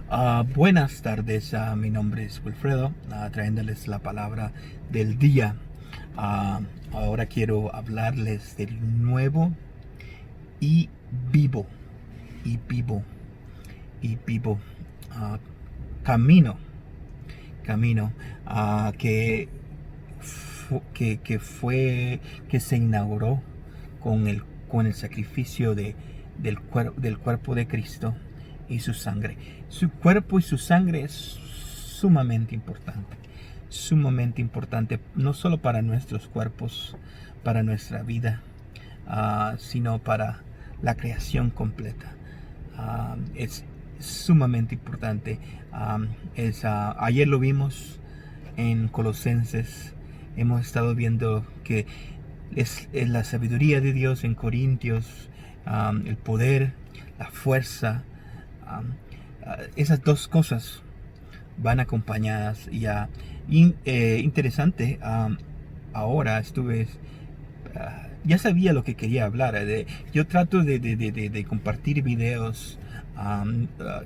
Buenas tardes, mi nombre es Wilfredo, trayéndoles la palabra del día. Ah, Ahora quiero hablarles del nuevo y vivo, y vivo, y vivo ah, camino, camino que se inauguró con el sacrificio del cuerpo de Cristo y su sangre. Su cuerpo y su sangre es sumamente importante, no solo para nuestros cuerpos, para nuestra vida, sino para la creación completa. Es sumamente importante. Ayer lo vimos en Colosenses. Hemos estado viendo que es la sabiduría de Dios en Corintios, el poder, la fuerza. Esas dos cosas van acompañadas. Interesante. Ahora ya sabía lo que quería hablar. Yo trato de compartir videos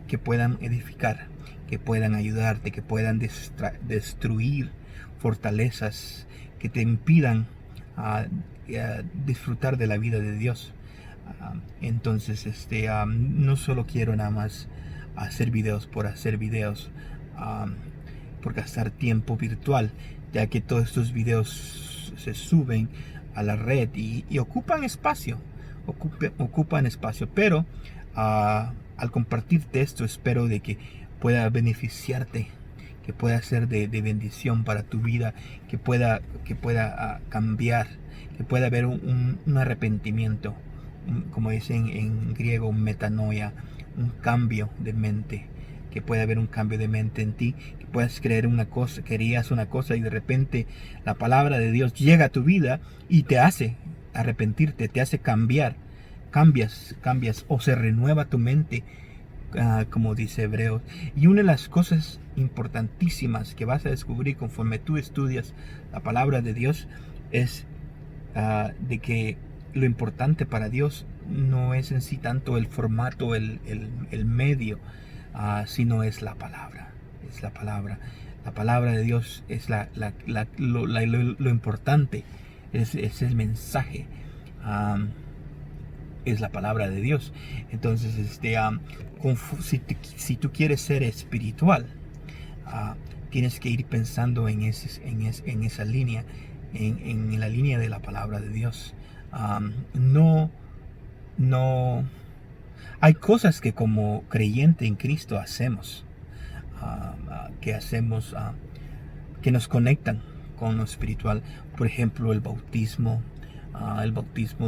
que puedan edificar, que puedan ayudarte, que puedan destruir fortalezas que te impidan disfrutar de la vida de Dios. Entonces, no solo quiero nada más hacer videos por hacer videos, por gastar tiempo virtual, ya que todos estos videos se suben a la red y ocupan espacio, pero al compartirte esto espero de que pueda beneficiarte, que pueda ser de bendición para tu vida, que pueda cambiar, que pueda haber un arrepentimiento, como dicen en griego, un metanoia, un cambio de mente, que pueda haber un cambio de mente en ti, que puedas creer una cosa, querías una cosa y de repente la palabra de Dios llega a tu vida y te hace arrepentirte, te hace cambias o se renueva tu mente, como dice Hebreos. Y una de las cosas importantísimas que vas a descubrir conforme tú estudias la palabra de Dios es de que lo importante para Dios no es en sí tanto el formato, el medio, sino es la palabra. Es la palabra. La palabra de Dios es lo importante, es el mensaje. Es la palabra de Dios. Entonces, si tú quieres ser espiritual, tienes que ir pensando en esa línea, en la línea de la palabra de Dios. No hay cosas que como creyente en Cristo hacemos, que nos conectan con lo espiritual. Por ejemplo, el bautismo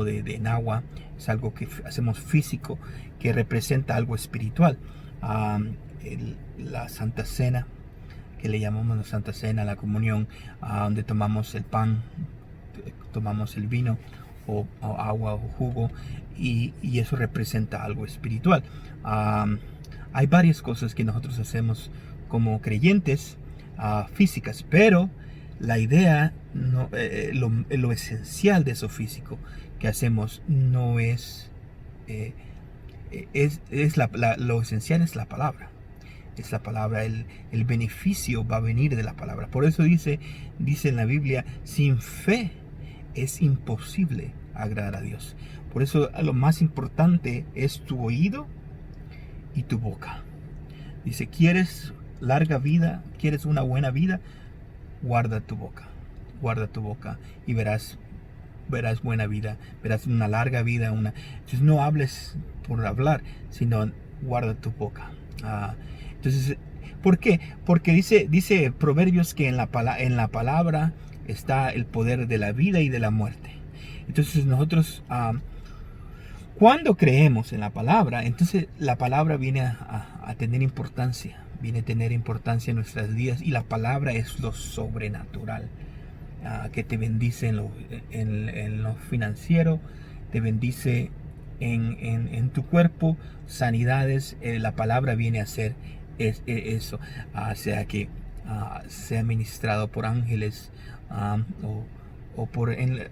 de en agua es algo que hacemos físico, que representa algo espiritual. La Santa Cena, que le llamamos la Santa Cena, la comunión, donde tomamos el pan, tomamos el vino o agua o jugo, y eso representa algo espiritual. Hay varias cosas que nosotros hacemos como creyentes, físicas, pero la idea, no, lo esencial de eso físico que hacemos no es, lo esencial es la palabra. Es la palabra, el beneficio va a venir de la palabra. Por eso dice en la Biblia, sin fe es imposible agradar a Dios. Por eso lo más importante es tu oído y tu boca. Dice, ¿quieres larga vida? ¿Quieres una buena vida? Guarda tu boca y verás buena vida, verás una larga vida. Entonces no hables por hablar, sino guarda tu boca. Entonces, ¿por qué? Porque dice Proverbios que en la palabra está el poder de la vida y de la muerte. Entonces nosotros, cuando creemos en la palabra, entonces la palabra viene a tener importancia. Viene a tener importancia en nuestras vidas, y la palabra es lo sobrenatural, que te bendice en lo financiero, te bendice en tu cuerpo, sanidades. La palabra viene a ser eso, sea que sea ministrado por ángeles,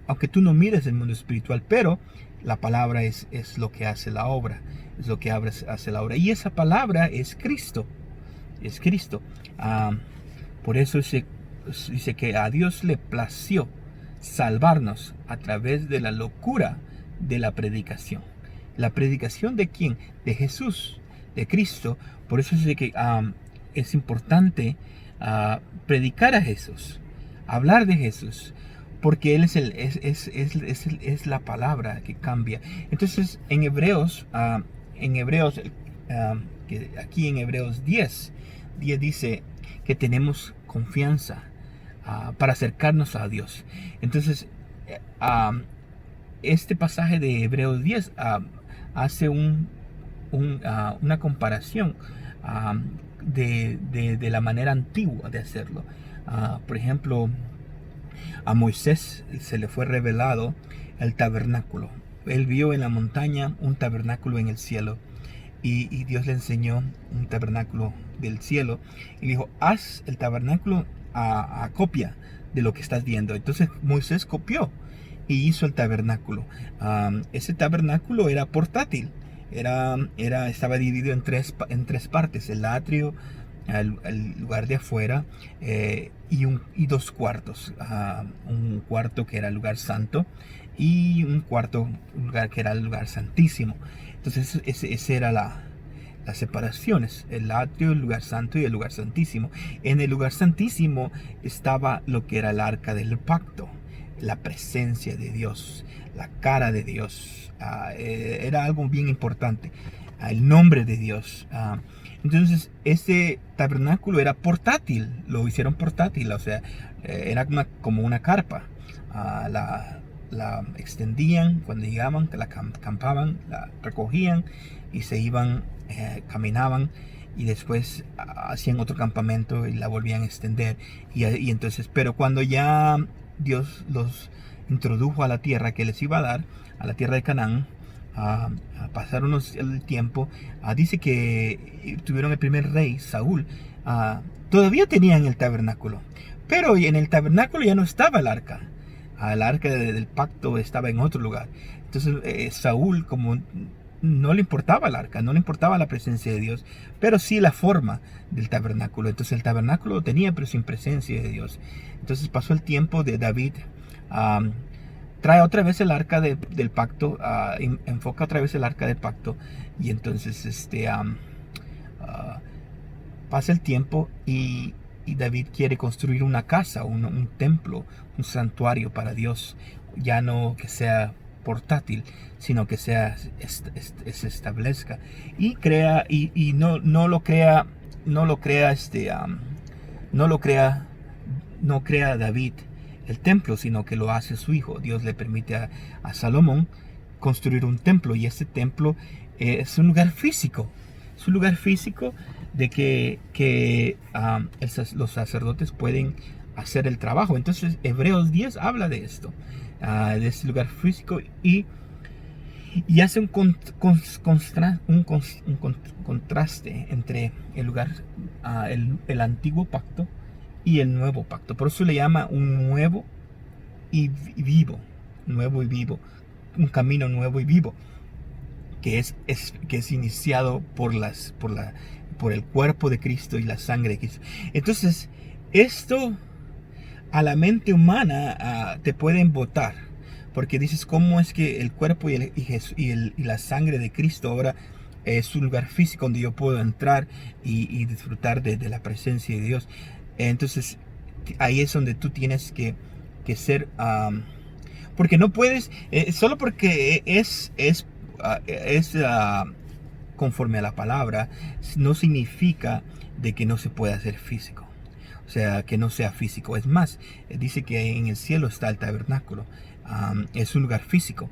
aunque tú no mires el mundo espiritual, pero la palabra es lo que hace la obra, es lo que hace la obra, y esa palabra es Cristo. es Cristo. Por eso dice que a Dios le plació salvarnos a través de la locura de la predicación. ¿La predicación de quién? De Jesús, de Cristo. Por eso dice que es importante predicar a Jesús, hablar de Jesús, porque Él es la palabra que cambia. Entonces en Hebreos, aquí en Hebreos 10 dice que tenemos confianza para acercarnos a Dios. Entonces este pasaje de Hebreos 10 hace una comparación de la manera antigua de hacerlo. Por ejemplo, a Moisés se le fue revelado el tabernáculo. Él vio en la montaña un tabernáculo en el cielo, y Dios le enseñó un tabernáculo del cielo y dijo: haz el tabernáculo a copia de lo que estás viendo. Entonces Moisés copió y hizo el tabernáculo. Ese tabernáculo era portátil, estaba dividido en tres partes: el atrio, el lugar de afuera, y dos cuartos. Un cuarto que era el lugar santo, y un cuarto lugar que era el lugar santísimo. Entonces ese era las separaciones: el atrio, el lugar santo y el lugar santísimo. En el lugar santísimo estaba lo que era el arca del pacto, la presencia de Dios, la cara de Dios. Era algo bien importante, el nombre de Dios. Entonces este tabernáculo era portátil, lo hicieron portátil, o sea, era como una carpa. La extendían cuando llegaban, la acampaban, la recogían y se iban, caminaban, y después hacían otro campamento y la volvían a extender. Y entonces, pero cuando ya Dios los introdujo a la tierra que les iba a dar, a la tierra de Canaán, pasaron el tiempo, dice que tuvieron el primer rey, Saúl. Todavía tenían el tabernáculo, pero en el tabernáculo ya no estaba el arca. El arca del pacto estaba en otro lugar. Entonces Saúl, como no le importaba el arca, no le importaba la presencia de Dios, pero sí la forma del tabernáculo. Entonces el tabernáculo lo tenía, pero sin presencia de Dios. Entonces pasó el tiempo de David, trae otra vez el arca del pacto, enfoca otra vez el arca del pacto, y entonces pasa el tiempo, y David quiere construir una casa, un templo, un santuario para Dios, ya no que sea portátil, sino que se establezca, y crea, y no crea David el templo, sino que lo hace su hijo. Dios le permite a Salomón construir un templo, y este templo es un lugar físico. Es un lugar físico de que los sacerdotes pueden hacer el trabajo. Entonces Hebreos 10 habla de esto, de este lugar físico, y hace un contraste entre el lugar, el antiguo pacto y el nuevo pacto. Por eso le llama un nuevo y vivo, un camino nuevo y vivo, que es iniciado por el cuerpo de Cristo y la sangre de Cristo. Entonces esto a la mente humana te pueden botar, porque dices: ¿cómo es que el cuerpo y la sangre de Cristo ahora es un lugar físico donde yo puedo entrar y disfrutar de la presencia de Dios? Entonces ahí es donde tú tienes que ser, porque no puedes, solo porque es conforme a la palabra, no significa de que no se pueda hacer físico, o sea, que no sea físico. Es más, dice que en el cielo está el tabernáculo, es un lugar físico.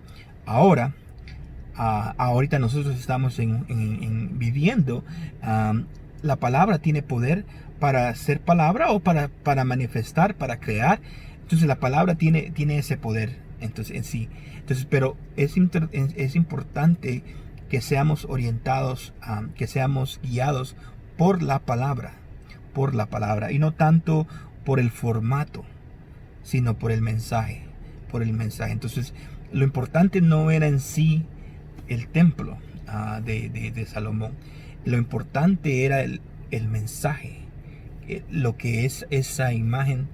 Ahorita nosotros estamos viviendo, la palabra tiene poder para ser palabra, o para manifestar, para crear. Entonces la palabra tiene ese poder, entonces, en sí. Entonces, pero es importante que seamos orientados, que seamos guiados por la palabra, y no tanto por el formato, sino por el mensaje, Entonces lo importante no era en sí el templo de Salomón. Lo importante era el mensaje, lo que es esa imagen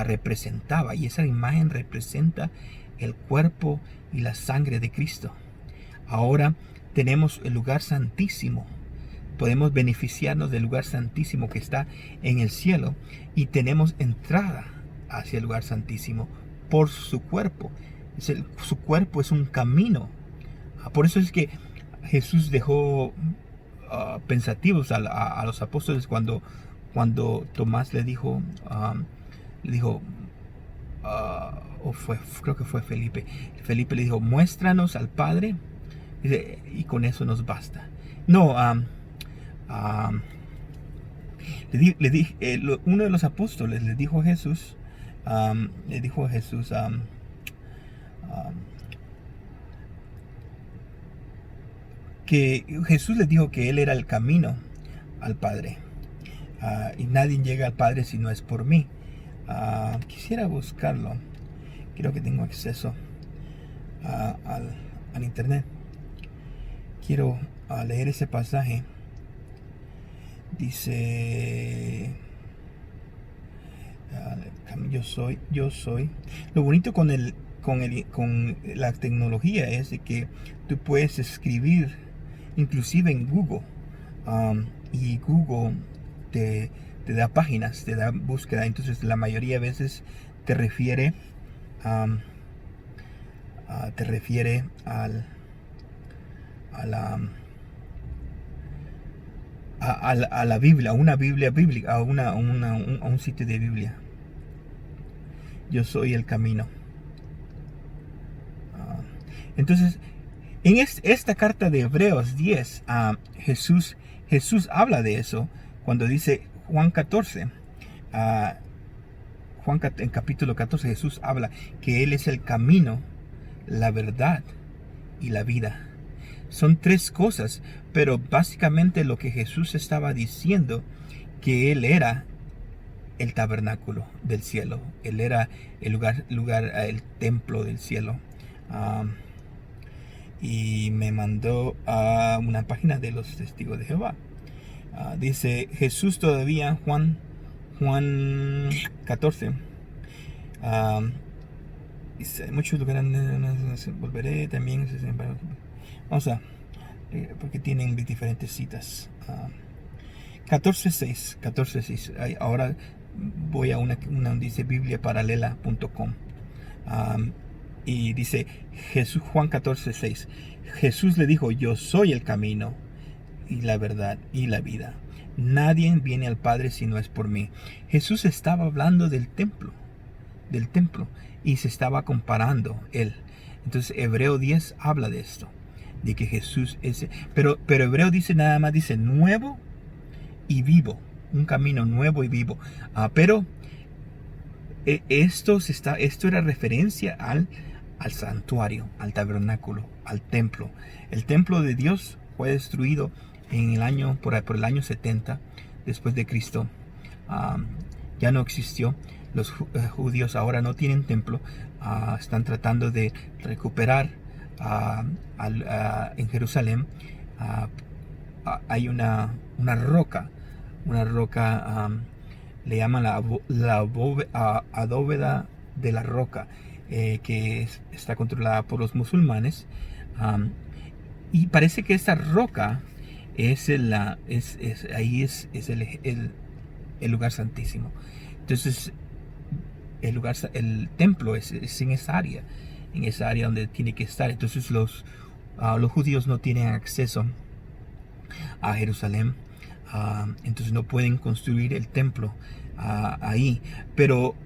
representaba. Y esa imagen representa el cuerpo y la sangre de Cristo. Ahora tenemos el lugar santísimo. Podemos beneficiarnos del lugar santísimo que está en el cielo, y tenemos entrada hacia el lugar santísimo por su cuerpo. Su cuerpo es un camino. Por eso es que Jesús dejó pensativos a los apóstoles cuando Tomás le dijo, creo que fue Felipe. Felipe le dijo, muéstranos al Padre, y con eso nos basta. No, uno de los apóstoles le dijo a Jesús, que Jesús les dijo que Él era el camino al Padre, y nadie llega al Padre si no es por mí. Quisiera buscarlo. Creo que tengo acceso al internet. Quiero leer ese pasaje. Dice, yo soy. Lo bonito con la tecnología es de que tú puedes escribir inclusive en Google, y Google te da páginas, te da búsqueda. Entonces la mayoría de veces te refiere a la Biblia, a una Biblia bíblica, a un sitio de Biblia. Yo soy el camino. Entonces, en esta carta de Hebreos 10, Jesús habla de eso cuando dice Juan 14. En capítulo 14, Jesús habla que Él es el camino, la verdad y la vida. Son tres cosas, pero básicamente lo que Jesús estaba diciendo, que Él era el tabernáculo del cielo. Él era el lugar, el templo del cielo. Y me mandó a una página de los testigos de Jehová. Dice Jesús todavía, Juan 14. Dice, muchos lugares volveré también. Vamos a, porque tienen diferentes citas. 14.6. Ahora voy a una dice bibliaparalela.com. Y dice Juan 14.6. Jesús le dijo, yo soy el camino y la verdad y la vida. Nadie viene al Padre si no es por mí. Jesús estaba hablando del templo, y se estaba comparando él. Entonces Hebreo 10 habla de esto, de que Jesús es, pero Hebreo dice nada más, dice nuevo y vivo, un camino nuevo y vivo. Pero esto era referencia al santuario, al tabernáculo, al templo. El templo de Dios fue destruido por el año 70 después de Cristo. Ya no existió. Los judíos ahora no tienen templo. Están tratando de recuperar en Jerusalén. Hay una roca, le llaman la bóveda de la roca, que está controlada por los musulmanes, y parece que esta roca es el lugar santísimo. Entonces el templo es en esa área donde tiene que estar. Entonces los judíos no tienen acceso a Jerusalén, entonces no pueden construir el templo ahí. Pero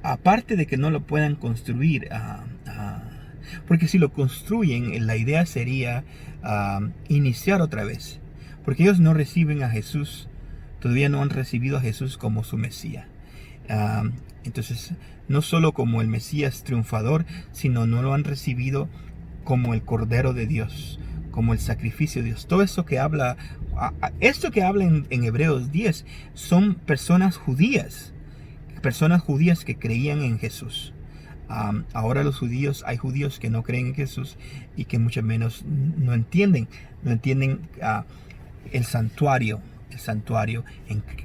aparte de que no lo puedan construir, porque si lo construyen, la idea sería iniciar otra vez, porque ellos no reciben a Jesús, todavía no han recibido a Jesús como su Mesías. Entonces, no solo como el Mesías triunfador, sino no lo han recibido como el Cordero de Dios, como el sacrificio de Dios. Todo eso que habla, esto que habla en Hebreos 10, son personas judías que creían en Jesús. Ahora hay judíos que no creen en Jesús y que mucho menos no entienden el santuario, el santuario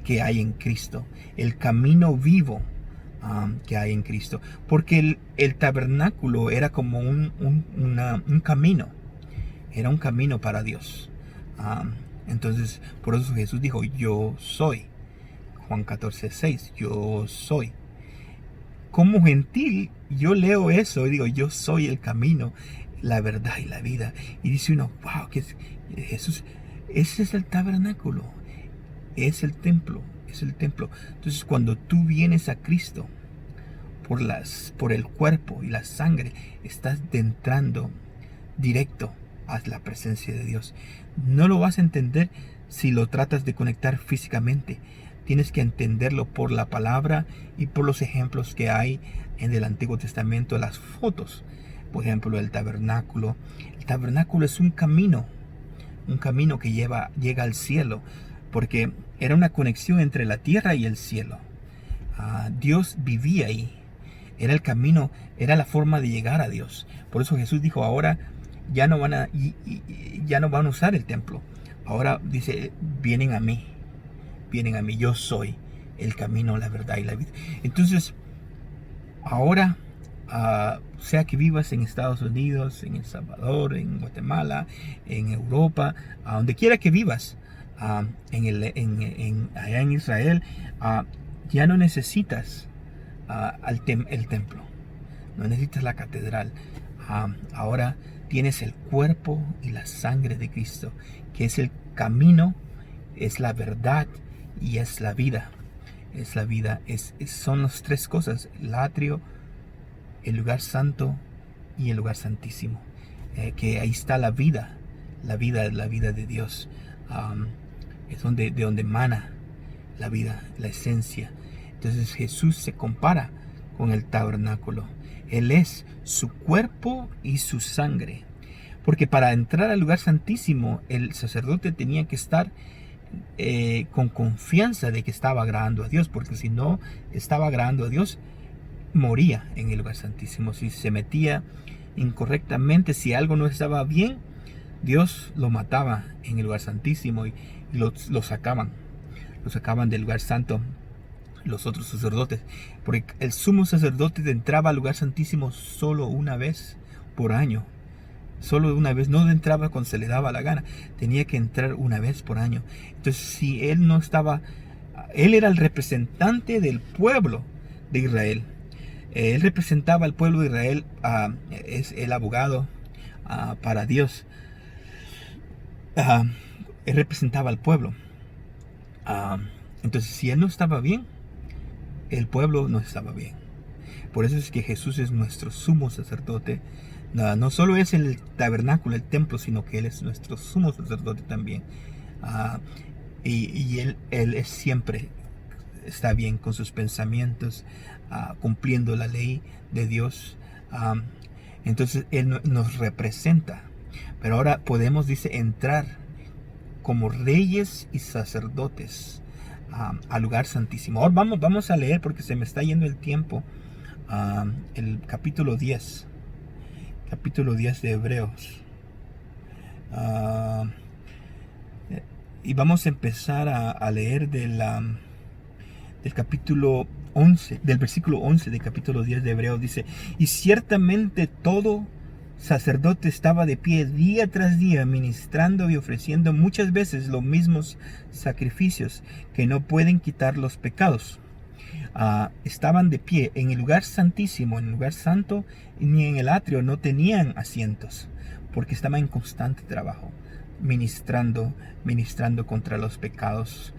que hay en Cristo, el camino vivo que hay en Cristo. Porque el tabernáculo era como un camino, era un camino para Dios. Entonces, por eso Jesús dijo, yo soy. Juan 14:6, yo soy. Como gentil, yo leo eso y digo, yo soy el camino, la verdad y la vida. Y dice uno, wow, que Jesús, ese es el tabernáculo, es el templo, es el templo. Entonces, cuando tú vienes a Cristo por el cuerpo y la sangre, estás entrando directo a la presencia de Dios. No lo vas a entender si lo tratas de conectar físicamente. Tienes que entenderlo por la palabra y por los ejemplos que hay en el Antiguo Testamento, las fotos. Por ejemplo, el tabernáculo. El tabernáculo es un camino que llega al cielo, porque era una conexión entre la tierra y el cielo. Dios vivía ahí. Era el camino, era la forma de llegar a Dios. Por eso Jesús dijo, ahora ya no van a usar el templo. Ahora dice, vienen a mí, yo soy el camino, la verdad y la vida. Entonces, ahora, sea que vivas en Estados Unidos, en El Salvador, en Guatemala, en Europa, a donde quiera que vivas, allá en Israel, ya no necesitas el templo, no necesitas la catedral. Ahora tienes el cuerpo y la sangre de Cristo, que es el camino, es la verdad y es la vida. Es la vida, son las tres cosas: el atrio, el lugar santo y el lugar santísimo. Que ahí está la vida de Dios. Es de donde emana la vida, la esencia. Entonces Jesús se compara con el tabernáculo. Él es su cuerpo y su sangre. Porque para entrar al lugar santísimo, el sacerdote tenía que estar con confianza de que estaba agradando a Dios. Porque si no estaba agradando a Dios, moría en el lugar santísimo. Si se metía incorrectamente, si algo no estaba bien, Dios lo mataba en el lugar santísimo y lo sacaban del lugar santo los otros sacerdotes, porque el sumo sacerdote entraba al lugar santísimo solo una vez por año, solo una vez, no entraba cuando se le daba la gana, tenía que entrar una vez por año. Entonces, si él no estaba, él era el representante del pueblo de Israel. Él representaba al pueblo de Israel, es el abogado para Dios. Él representaba al pueblo. Entonces, si él no estaba bien, el pueblo no estaba bien. Por eso es que Jesús es nuestro sumo sacerdote. No solo es el tabernáculo, el templo, sino que Él es nuestro sumo sacerdote también. Y él siempre está bien con sus pensamientos, cumpliendo la ley de Dios. Entonces Él nos representa. Pero ahora podemos, dice, entrar como reyes y sacerdotes al lugar santísimo. Ahora vamos a leer, porque se me está yendo el tiempo, el capítulo 10 de Hebreos. Y vamos a empezar a leer del capítulo 11, del versículo 11 del capítulo 10 de Hebreos. Dice: y ciertamente todo sacerdote estaba de pie día tras día, ministrando y ofreciendo muchas veces los mismos sacrificios que no pueden quitar los pecados. Estaban de pie en el lugar santísimo, en el lugar santo, ni en el atrio no tenían asientos, porque estaban en constante trabajo, ministrando contra los pecados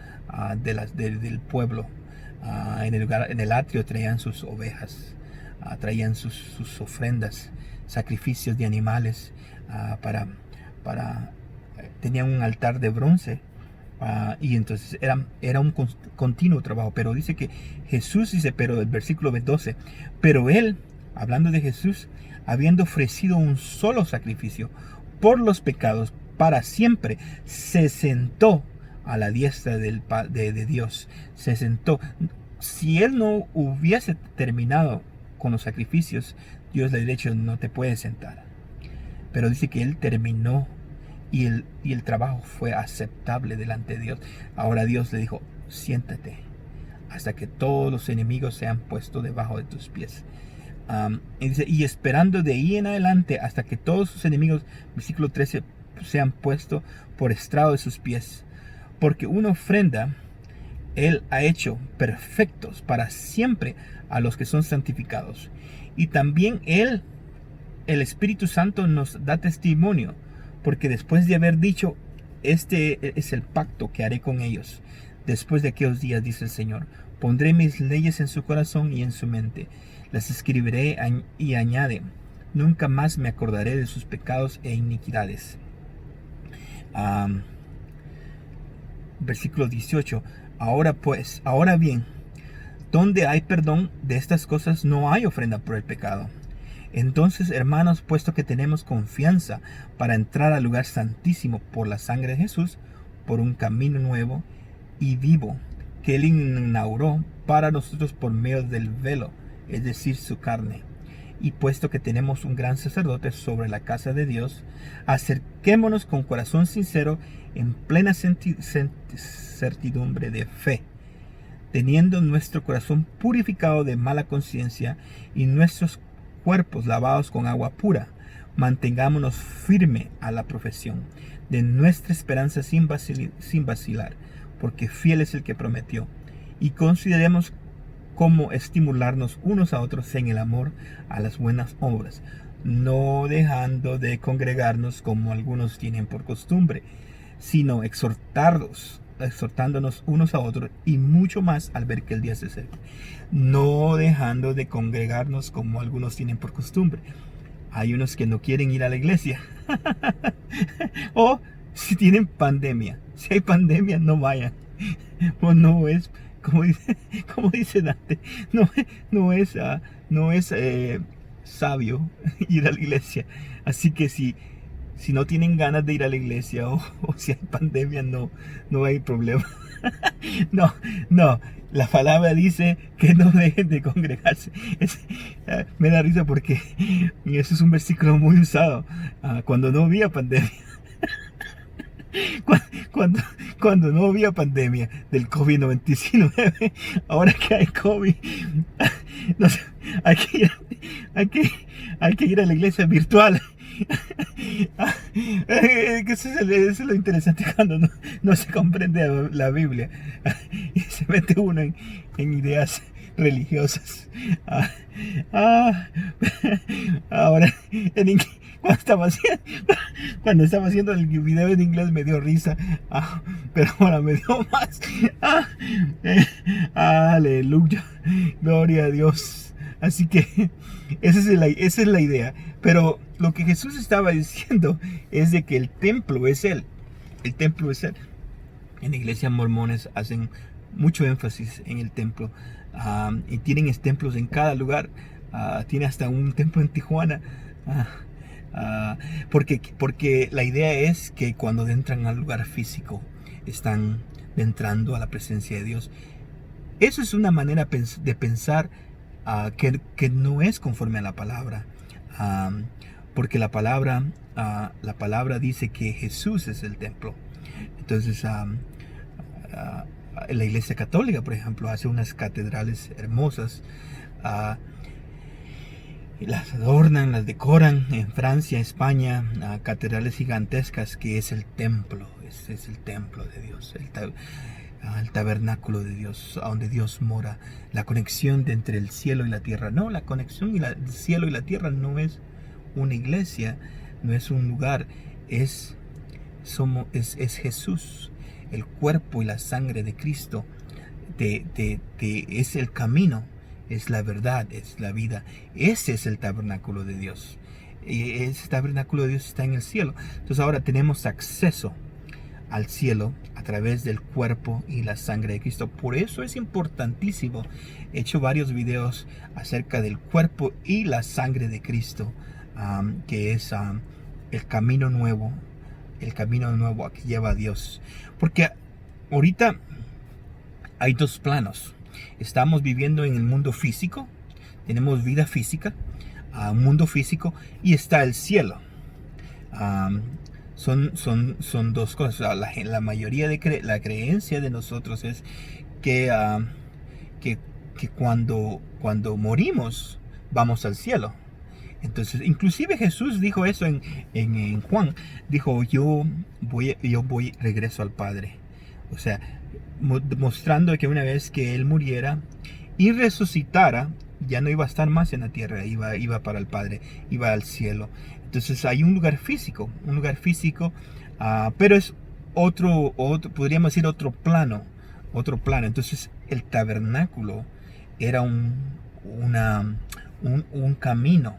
del pueblo. En el atrio traían sus ovejas, traían sus ofrendas, sacrificios de animales, tenían un altar de bronce. Y entonces era un continuo trabajo. Pero dice que Jesús, pero el versículo 12, pero Él, hablando de Jesús, habiendo ofrecido un solo sacrificio por los pecados para siempre, se sentó a la diestra de Dios. Se sentó. Si Él no hubiese terminado con los sacrificios, Dios le ha dicho: no te puedes sentar. Pero dice que Él terminó y el trabajo fue aceptable delante de Dios. Ahora Dios le dijo, siéntate hasta que todos los enemigos sean puestos debajo de tus pies. Y dice, y esperando de ahí en adelante hasta que todos sus enemigos, versículo 13, sean puestos por estrado de sus pies. Porque una ofrenda Él ha hecho perfectos para siempre a los que son santificados. Y también Él, el Espíritu Santo, nos da testimonio, porque después de haber dicho, este es el pacto que haré con ellos, después de aquellos días, dice el Señor, pondré mis leyes en su corazón y en su mente, las escribiré, y añade, nunca más me acordaré de sus pecados e iniquidades. Versículo 18, ahora bien, donde hay perdón de estas cosas, no hay ofrenda por el pecado. Entonces, hermanos, puesto que tenemos confianza para entrar al lugar santísimo por la sangre de Jesús, por un camino nuevo y vivo que Él inauguró para nosotros por medio del velo, es decir, su carne. Y puesto que tenemos un gran sacerdote sobre la casa de Dios, acerquémonos con corazón sincero en plena certidumbre de fe, teniendo nuestro corazón purificado de mala conciencia y nuestros cuerpos lavados con agua pura. Mantengámonos firme a la profesión de nuestra esperanza sin vacilar, porque fiel es el que prometió. Y consideremos cómo estimularnos unos a otros en el amor a las buenas obras, no dejando de congregarnos como algunos tienen por costumbre, sino exhortándonos unos a otros, y mucho más al ver que el día se acerca. No dejando de congregarnos como algunos tienen por costumbre. Hay unos que no quieren ir a la iglesia. O si tienen pandemia. Si hay pandemia, no vayan. O no es, como dice Dante, no es sabio ir a la iglesia. Así que si no tienen ganas de ir a la iglesia, o si hay pandemia, no hay problema. No, la palabra dice que no dejen de congregarse. Me da risa porque eso es un versículo muy usado cuando no había pandemia. Cuando no había pandemia del COVID-19, ahora que hay COVID, no sé, hay que ir a la iglesia virtual. Eso es lo interesante cuando no se comprende la Biblia y se mete uno en ideas religiosas. Ahora, cuando estaba haciendo el video en inglés me dio risa, pero ahora me dio más. Aleluya, gloria a Dios. Así que esa es la idea. Pero lo que Jesús estaba diciendo es de que el templo es Él. El templo es Él. En la iglesia mormones hacen mucho énfasis en el templo. Y tienen templos en cada lugar. Tiene hasta un templo en Tijuana. Porque la idea es que cuando entran al lugar físico, están entrando a la presencia de Dios. Eso es una manera de pensar que no es conforme a la palabra. Porque la palabra dice que Jesús es el templo. Entonces la iglesia católica, por ejemplo, hace unas catedrales hermosas, las adornan, las decoran. En Francia, España, catedrales gigantescas, que es el templo, es el templo de Dios, el tabernáculo de Dios, donde Dios mora, la conexión entre el cielo y la tierra. No, la conexión del cielo y la tierra no es una iglesia, no es un lugar, es Jesús, el cuerpo y la sangre de Cristo. Es el camino, es la verdad, es la vida. Ese es el tabernáculo de Dios. Ese tabernáculo de Dios está en el cielo. Entonces ahora tenemos acceso al cielo a través del cuerpo y la sangre de Cristo. Por eso es importantísimo. He hecho varios videos acerca del cuerpo y la sangre de Cristo, que es el camino nuevo a que lleva a Dios. Porque ahorita hay dos planos. Estamos viviendo en el mundo físico, tenemos vida física, un mundo físico, y está el cielo. son dos cosas. O sea, la mayoría de la creencia de nosotros es que, que, que cuando morimos vamos al cielo. Entonces, inclusive Jesús dijo eso en Juan. Dijo, yo regreso al Padre. O sea, mostrando que una vez que Él muriera y resucitara, ya no iba a estar más en la tierra, iba para el Padre, iba al cielo. Entonces hay un lugar físico, pero es otro, podríamos decir otro plano. Entonces el tabernáculo era un camino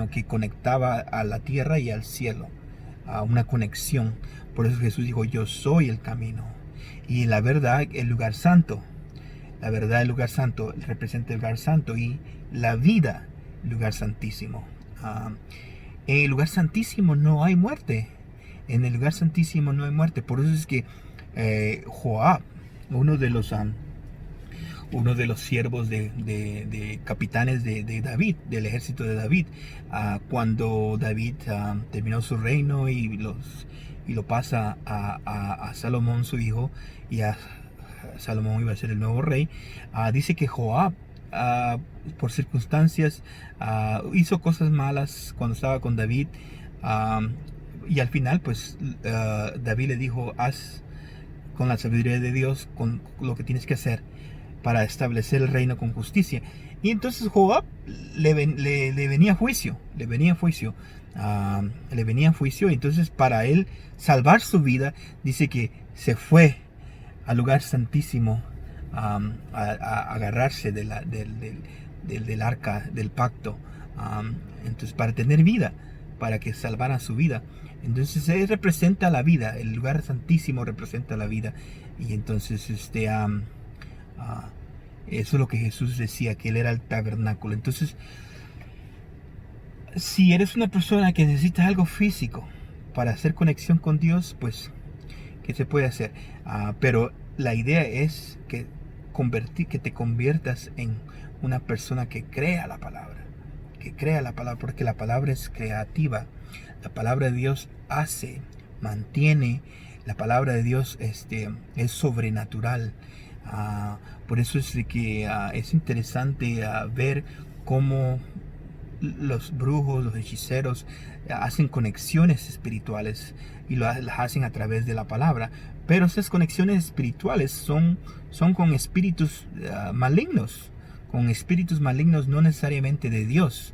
que conectaba a la tierra y al cielo, a una conexión. Por eso Jesús dijo, yo soy el camino y la verdad, el lugar santo. La verdad, el lugar santo representa el lugar santo, y la vida, el lugar santísimo. En el lugar santísimo no hay muerte. En el lugar santísimo no hay muerte. Por eso es que Joab, uno de los siervos de capitanes de David, del ejército de David, cuando David terminó su reino y lo pasa a Salomón, su hijo, y Salomón iba a ser el nuevo rey, dice que Joab, por circunstancias, hizo cosas malas cuando estaba con David, y al final pues David le dijo, haz con la sabiduría de Dios con lo que tienes que hacer para establecer el reino con justicia. Y entonces Joab le venía juicio, y entonces para él salvar su vida, dice que se fue al lugar santísimo a agarrarse del arca del pacto, entonces para tener vida, para que salvara su vida. Entonces él representa la vida, el lugar santísimo representa la vida. Y entonces eso es lo que Jesús decía, que Él era el tabernáculo. Entonces, si eres una persona que necesita algo físico para hacer conexión con Dios, pues, ¿qué se puede hacer? Pero la idea es que te conviertas en una persona que crea la palabra. Porque la palabra es creativa. La palabra de Dios mantiene. La palabra de Dios es sobrenatural. Por eso es que es interesante ver cómo los brujos, los hechiceros hacen conexiones espirituales y las hacen a través de la palabra. Pero esas conexiones espirituales son con espíritus malignos. Con espíritus malignos, no necesariamente de Dios.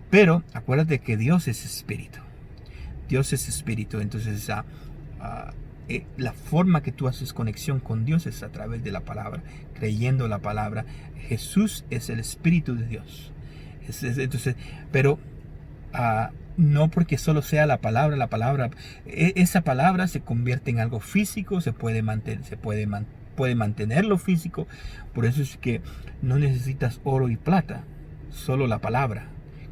Pero acuérdate que Dios es espíritu. Entonces la forma que tú haces conexión con Dios es a través de la palabra, creyendo la palabra. Jesús es el Espíritu de Dios. Entonces, pero no porque solo sea la palabra, esa palabra se convierte en algo físico, puede mantener lo físico. Por eso es que no necesitas oro y plata, solo la palabra.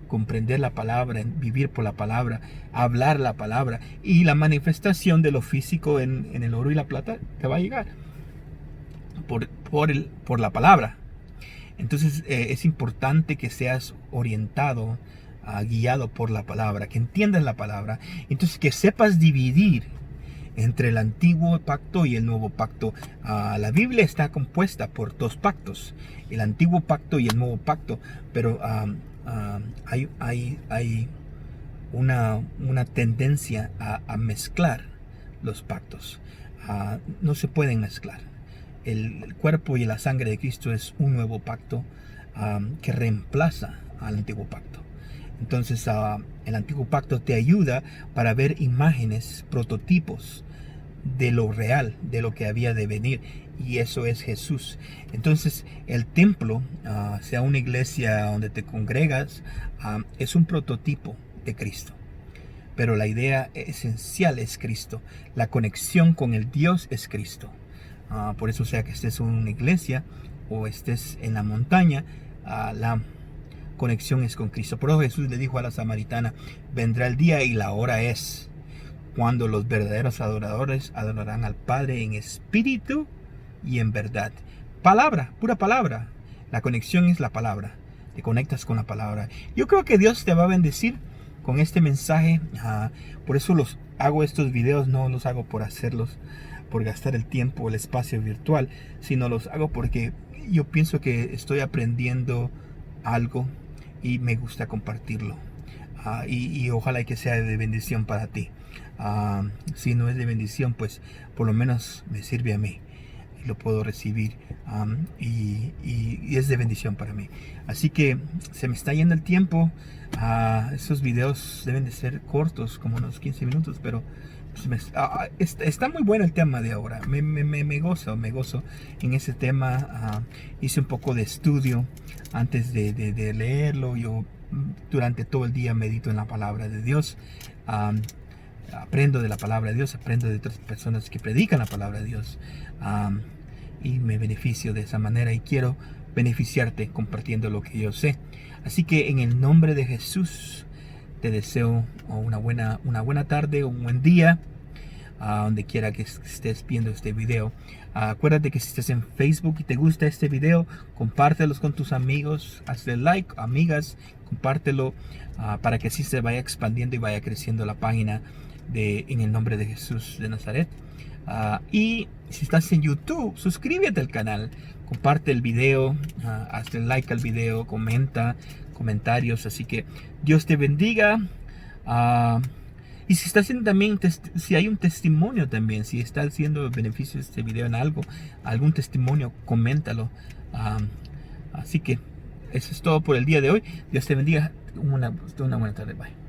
Comprender la palabra, vivir por la palabra, hablar la palabra, y la manifestación de lo físico en el oro y la plata te va a llegar por la palabra. Entonces es importante que seas orientado, guiado por la palabra, que entiendas la palabra, entonces que sepas dividir entre el antiguo pacto y el nuevo pacto. La Biblia está compuesta por dos pactos, el antiguo pacto y el nuevo pacto, pero hay una tendencia a mezclar los pactos. No se pueden mezclar. El cuerpo y la sangre de Cristo es un nuevo pacto que reemplaza al antiguo pacto. Entonces el antiguo pacto te ayuda para ver imágenes, prototipos de lo real, de lo que había de venir, y eso es Jesús. Entonces el templo, sea una iglesia donde te congregas, es un prototipo de Cristo, pero la idea esencial es Cristo. La conexión con el Dios es Cristo. Por eso, sea que estés en una iglesia o estés en la montaña, la conexión es con Cristo. Por eso Jesús le dijo a la samaritana, vendrá el día y la hora es cuando los verdaderos adoradores adorarán al Padre en espíritu y en verdad. Palabra, pura palabra. La conexión es la palabra. Te conectas con la palabra. Yo creo que Dios te va a bendecir con este mensaje. Por eso hago estos videos, no los hago por hacerlos, por gastar el tiempo, el espacio virtual, sino los hago porque yo pienso que estoy aprendiendo algo y me gusta compartirlo. Y ojalá que sea de bendición para ti. Si no es de bendición, pues por lo menos me sirve a mí y lo puedo recibir, y es de bendición para mí. Así que se me está yendo el tiempo. Estos videos deben de ser cortos, como unos 15 minutos, pero pues está muy bueno el tema de ahora. Me gozo en ese tema. Hice un poco de estudio antes de leerlo. Yo durante todo el día medito en la palabra de Dios. Aprendo de la palabra de Dios, aprendo de otras personas que predican la palabra de Dios, y me beneficio de esa manera, y quiero beneficiarte compartiendo lo que yo sé. Así que en el nombre de Jesús te deseo una buena tarde, un buen día, donde quiera que estés viendo este video. Acuérdate que si estás en Facebook y te gusta este video, compártelos con tus amigos, hazle like, amigas, compártelo, para que así se vaya expandiendo y vaya creciendo la página en el nombre de Jesús de Nazaret. Y si estás en YouTube, suscríbete al canal, comparte el video, hazle like al video, comenta, comentarios. Así que Dios te bendiga. Y si está haciendo también, si hay un testimonio también, si está haciendo beneficio de este video en algún testimonio, coméntalo. Así que eso es todo por el día de hoy. Dios te bendiga. Una buena tarde. Bye.